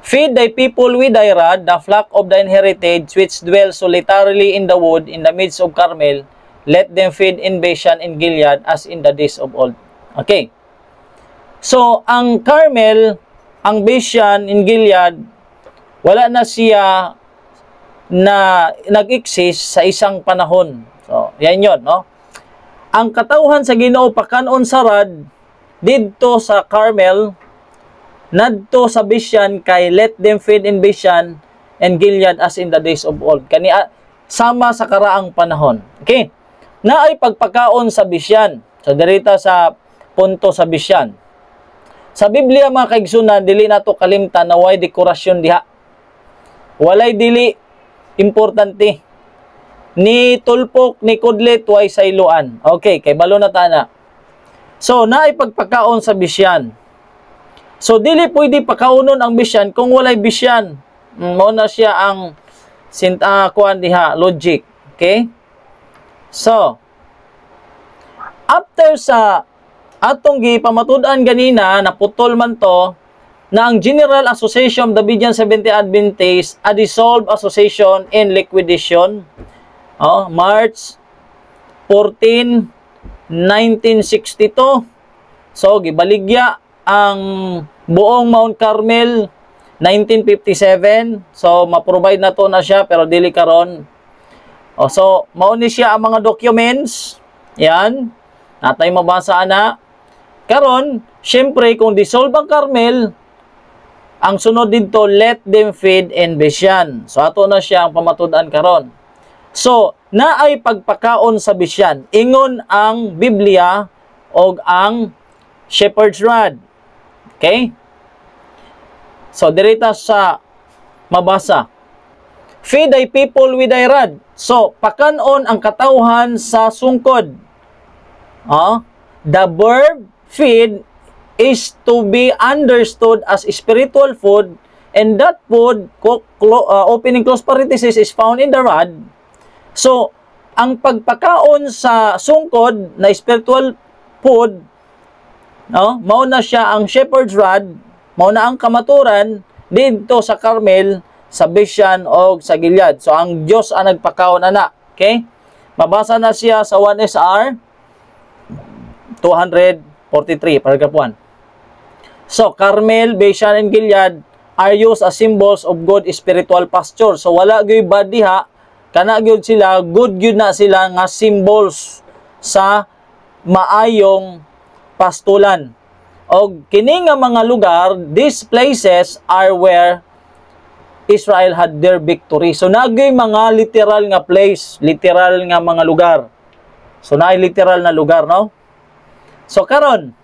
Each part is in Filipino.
Feed thy people with thy rod, the flock of thine heritage, which dwell solitarily in the wood, in the midst of Carmel. Let them feed in Bashan and Gilead, as in the days of old. Okay. So, ang Carmel, ang Bashan in Gilead, wala na siya na nag-exist sa isang panahon. So, yan yun, no? Ang katauhan sa Ginoo pakanon sa rod, didto sa Carmel, nadto sa Bashan, kay let them feed in Bashan and Gilead as in the days of old. Kani sama sa karaang panahon. Okay? Naay pagpakaon sa Bashan. So dirita sa punto sa Bashan. Sa Biblia mga kaigsunan, dili nato kalimtan na way dekorasyon diha. Walay dili importante. Ni tulpok ni kudlit way sayloan. Okay, kay balo na tana. So naay pagpakaon sa Bashan. So, dili pwede pakaunon ang Bashan kung walay Bashan. Mao na siya ang kuan diha, logic. Okay? So, after sa atong gipamatud-an ganina, naputol man to, na ang General Association of the Berean Seventh-day Adventists, a dissolved association in liquidation, March 14, 1962. So, gibaligya ang buong Mount Carmel 1957. So ma-provide na to na siya pero dili karon. So mao ni siya ang mga documents. Yan. Natay mabasa ana. Karon, syempre kung dissolve ang Carmel, ang sunod dito, let them feed in Bashan. So ato na siya ang pamatud-an karon. So naay pagpakaon sa Bashan. Ingon ang Biblia og ang shepherd's rod. Okay? So, dirita sa mabasa. Feed thy people with thy rod. So, pakanon ang katauhan sa sungkod. The verb feed is to be understood as spiritual food, and that food, open and close parenthesis, is found in the rod. So, ang pagpakaon sa sungkod na spiritual food, mao na siya ang shepherd's rod, mao na ang kamaturan dito sa Carmel, sa Bashan o sa Gilead. So ang Dios ang nagpakaon ana. Okay? Mabasa na siya sa 1 SR 243 paragraph 1. So Carmel, Bashan and Gilead are used as symbols of good spiritual pasture. So wala gyud bad diha, kana gyud sila, good gyud na sila nga symbols sa maayong pastulan. Og kini nga mga lugar, these places are where Israel had their victory. So naagay mga literal nga place, literal nga mga lugar. So naay literal na lugar, no? So karon,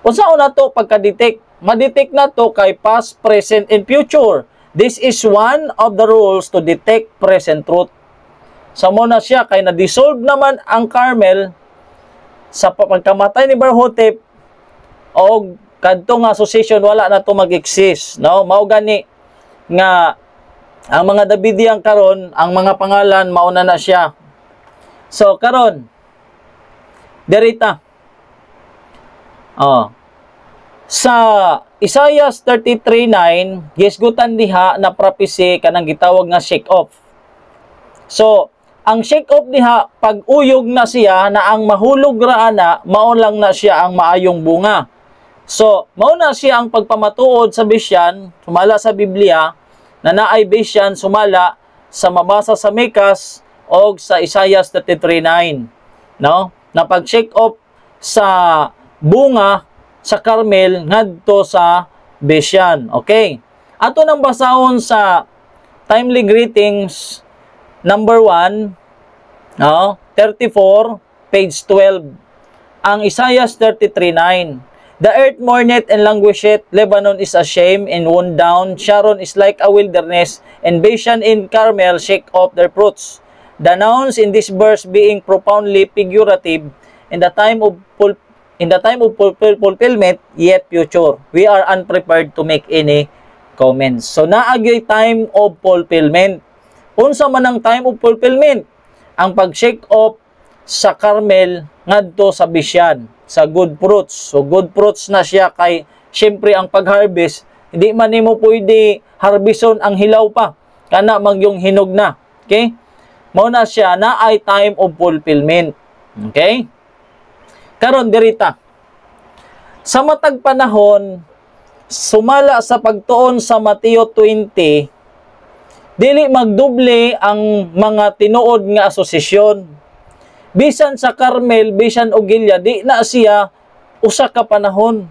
unsa na to pagka-detect? Ma-detect na to kay past, present and future. This is one of the rules to detect present truth. So mo na siya kay na-dissolve naman ang Carmel sa pagkamatay ni Barhotep, o kadtong association wala na to mag-exist, no? Mao gani nga ang mga Davidian karon, ang mga pangalan mauna na siya. So karon derita sa Isaiah 33:9 gisgutan diha na prophecy kanang gitawag nga shake off. So ang shake off diha, pag-uyog na siya na ang mahulog ra ana, mao lang na siya ang maayong bunga. So, mao na siya ang pagpamatuod sa Bashan, sumala sa Biblia, na naay Bashan sumala sa mabasa sa Mekas o sa Isaiah 33:9. No? Na pag-shake off sa bunga sa Carmel ngadto sa Bashan. Okay? Ato nang basahon sa timely greetings number 1, 34, page 12. Ang Isaiah 33:9. The earth mourneth and languisheth, Lebanon is ashamed and worn down, Sharon is like a wilderness, and Bashan and Carmel shake off their fruits. The nouns in this verse being profoundly figurative, in the time of fulfillment, yet future. We are unprepared to make any comments. So naagay time of fulfillment. Unsa man ang time of fulfillment? Ang pag-shake off sa Carmel ngadto sa Bashan, sa good fruits. So good fruits na siya kay syempre ang pag-harvest Hindi man nimo pwede harbison ang hilaw pa. Kana magyong hinog na. Okay? Mao na siya na ay time of fulfillment. Okay? Karon dirita. Sa matag panahon, sumala sa pagtuon sa Mateo 20, dili magdoble ang mga tinuod nga asosasyon. Bisan sa Carmel, bisan og Gilead, di na siya usa ka panahon.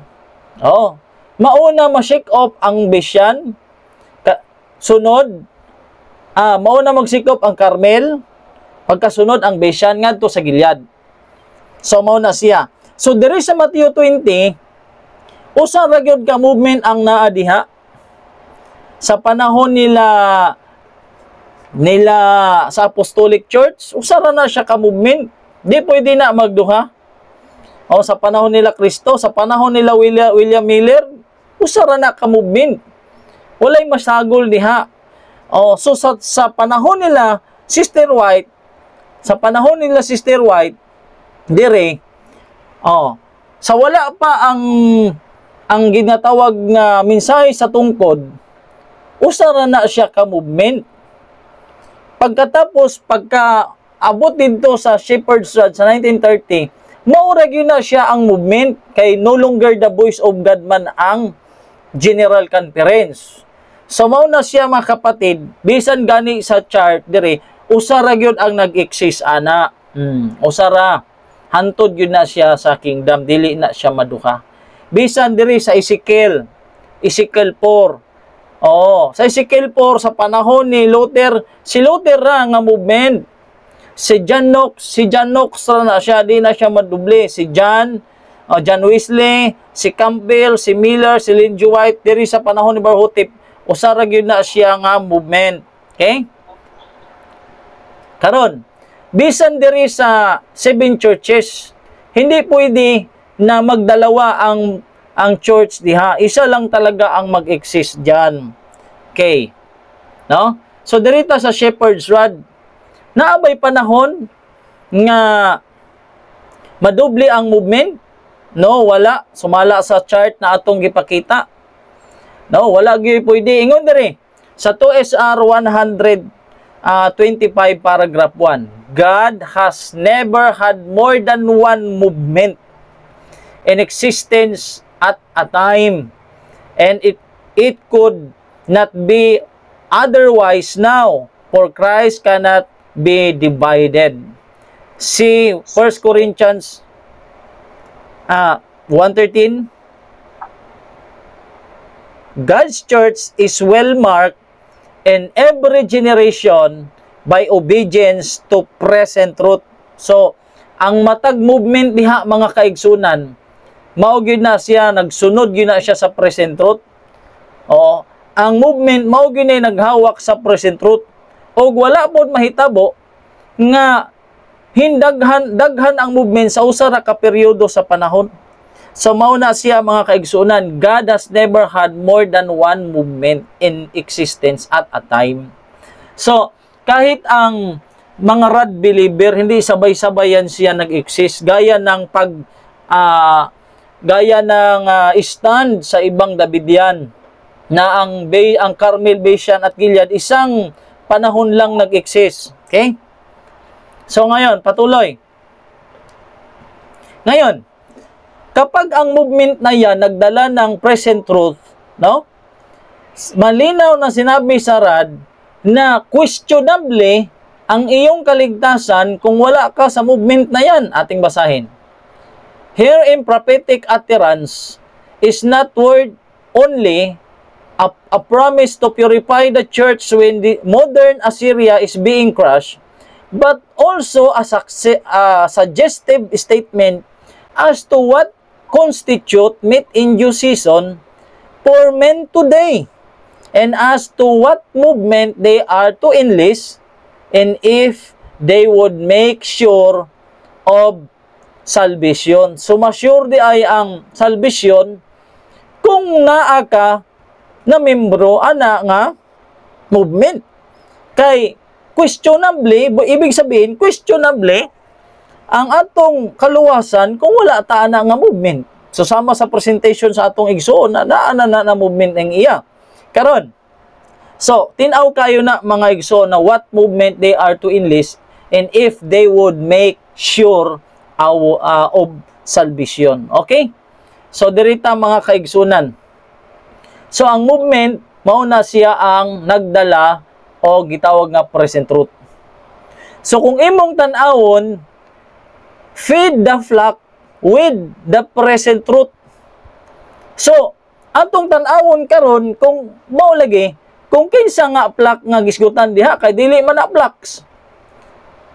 Oh, mauna ma-shake off ang Bisyan, sunod mauna mag-shake off ang Carmel, pagkasunod ang Bisyan ngadto sa Gilead. So mauna siya. So diri sa Mateo 20, usa ra gyud ka movement ang naa diha. Sa panahon nila sa Apostolic Church, usa ra na siya ka movement. Di pwede na magduha. O sa panahon nila Kristo, sa panahon nila William Miller, usa ra na ka movement. Walay masagol diha. O so sa panahon nila Sister White, dire sa wala pa ang ginatawag nga mensahe sa tungkod, usa ra na siya ka movement. Pagkatapos abot dito sa Shepherd's Rod sa 1930, maura gyud na siya ang movement kay no longer the voice of God man ang General Conference. So mao na siya mga kapatid, bisan gani sa chart dire, usa ra gyud ang nag-exist ana. Usa ra. Hantod gyud na siya sa kingdom, dili na siya maduha. Bisan diri sa Ezekiel 4. Sa Ezekiel 4 sa panahon ni Luther, si Luther ra nga movement. Si John Knox ra na siya, di na siya maduble. Si John Wesley, si Campbell, si Miller, si Ellen G. White, diri sa panahon ni Barhotep, usa ra gyud na siya nga movement. Okay? Karon, bisan diri sa 7 churches, hindi pwede na magdalawa ang church diha. Isa lang talaga ang mag-exist diyan. Okay. No? So dirita sa Shepherd's Rod, naabay panahon nga madoble ang movement? No, wala. Sumala sa chart na atong gipakita. No, wala gyud pwede. Ingon diri sa 2 SR 125 paragraph 1. God has never had more than one movement in existence at a time, and it could not be otherwise now, for Christ cannot be divided. See 1 Corinthians 1:13. God's church is well marked in every generation by obedience to present truth. So, ang matag movement diha mga kaigsunan, mao gyud na siya, nagsunod gyud na siya sa present truth. Ang movement mao gyud na naghawak sa present truth. Og wala pod mahitabo nga daghan ang movement sa usa ra ka peryodo sa panahon. So mao na siya mga kaigsunan, God has never had more than one movement in existence at a time. So kahit ang mga rod believer, hindi sabay-sabayan siya nag-exist. Gaya ng stand sa ibang Davidian na ang Carmel, Bisyan at Gilead isang panahon lang nag-exist. Okay? So ngayon, patuloy. Ngayon, kapag ang movement na yan nagdala ng present truth, no? Malinaw na sinabi sa rod na questionable ang iyong kaligtasan kung wala ka sa movement na yan. Ating basahin. Here in prophetic utterance is not word only a promise to purify the church when the modern Assyria is being crushed, but also a suggestive statement as to what constitute meet in due season for men today, and as to what movement they are to enlist, and if they would make sure of salvation. So, ma-sure di ay ang salvation kung naa ka na membro ana nga movement. Kay questionably, ibig sabihin, questionably ang atong kaluwasan kung wala ta ana nga movement. So sama sa presentation sa atong igsoon na movement ng iya. Karon. So tin-aw kayo na mga igsoon na what movement they are to enlist and if they would make sure of salvation. Okay? So dirita mga kaigsunan. So ang movement mao na siya ang nagdala o gitawag nga present truth. So kung imong tan-awon, feed the flock with the present truth. So atong tan-awon karon kung mao lagi kung kinsa nga flock nga gisgutan diha kay dili man na flocks.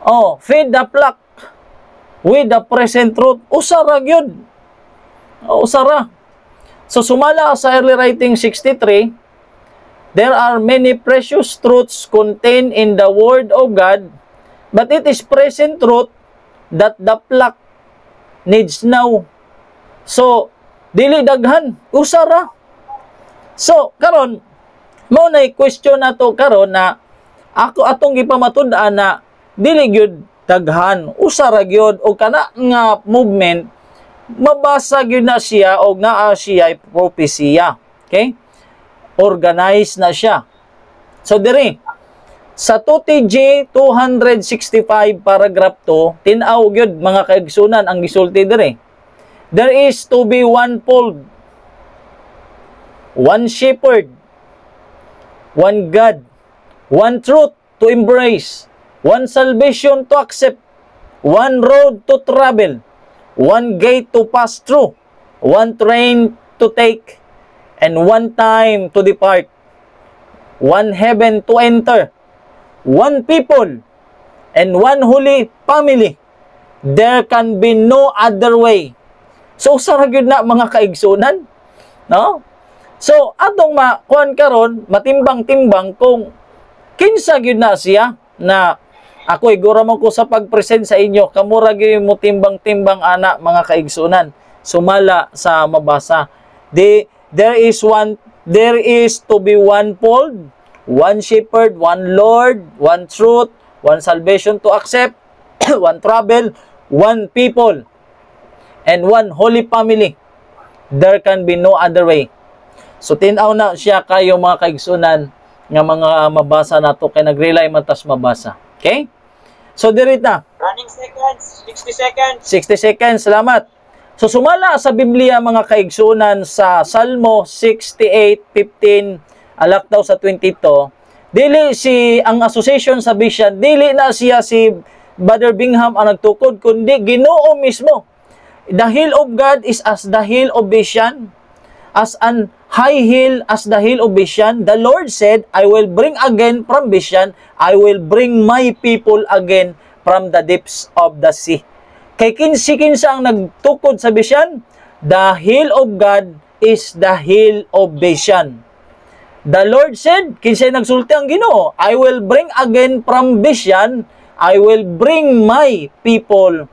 Oh, feed the flock with the present truth. Usara gyud. Usara. So sumala sa early writing 63, there are many precious truths contained in the Word of God, but it is present truth that the flock needs now. So, dili daghan, usara. So, karon mao na question nato karon na ako atong gipamatud-an na dili gyud daghan, usara gyud o kana nga movement mabasa gyud na siya og naa siya propesya. Okay? Organized na siya. So diri sa 2TG 265 paragraph 2 tin-aw gyud mga kaigsunan ang gisulti diri. There is to be one fold, one shepherd, one God, one truth to embrace, one salvation to accept, one road to travel, one gate to pass through, one train to take, and one time to depart, one heaven to enter, one people, and one holy family. There can be no other way. So, usara gyud na mga kaigsunan. No? So, atong makuan karon matimbang-timbang kung kinsa gyud na siya na ako igura mo ko sa pag-present sa inyo, kamura gyud mo timbang-timbang ana mga kaigsunan. Sumala sa mabasa. There is to be one fold, one shepherd, one Lord, one truth, one salvation to accept, one travel, one people, and one holy family. There can be no other way. So tin-aw na siya kayo mga kaigsunan nga mga mabasa nato kay nag-rely matas mabasa. Okay? So dirita. Running seconds, 60 seconds. 60 seconds, salamat. So sumala sa Biblia mga kaigsunan sa Salmo 68:15 alak daw sa 22. Dili si ang association sa Vision, dili na siya si Brother Bingham ang nagtukod kundi Ginoo mismo. The hill of God is as the hill of Vision, as an high hill as the hill of Vision. The Lord said, I will bring again from Vision, I will bring my people again from the depths of the sea. Kay kinsa ang nagtukod sa Vision? The hill of God is the hill of Vision. The Lord said, kinsa nagsulti ang Ginoo, I will bring again from Vision, I will bring my people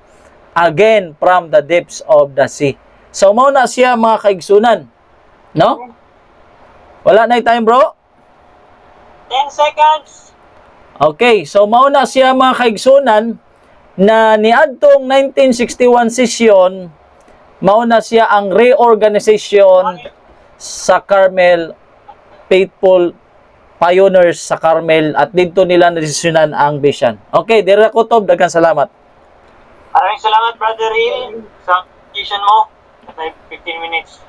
again from the depths of the sea. So, mao na siya mga kaigsunan. No? Wala na time, bro? 10 seconds. Okay, so mao na siya mga kaigsunan na niadtong 1961 session, mao na siya ang reorganization sa Carmel, Faithful Pioneers sa Carmel, at dito nila nadesisyonan ang Vision. Okay, dira ko to, daghang salamat. Maraming salamat, Brother Hill, sa presentation mo. 15 minutes.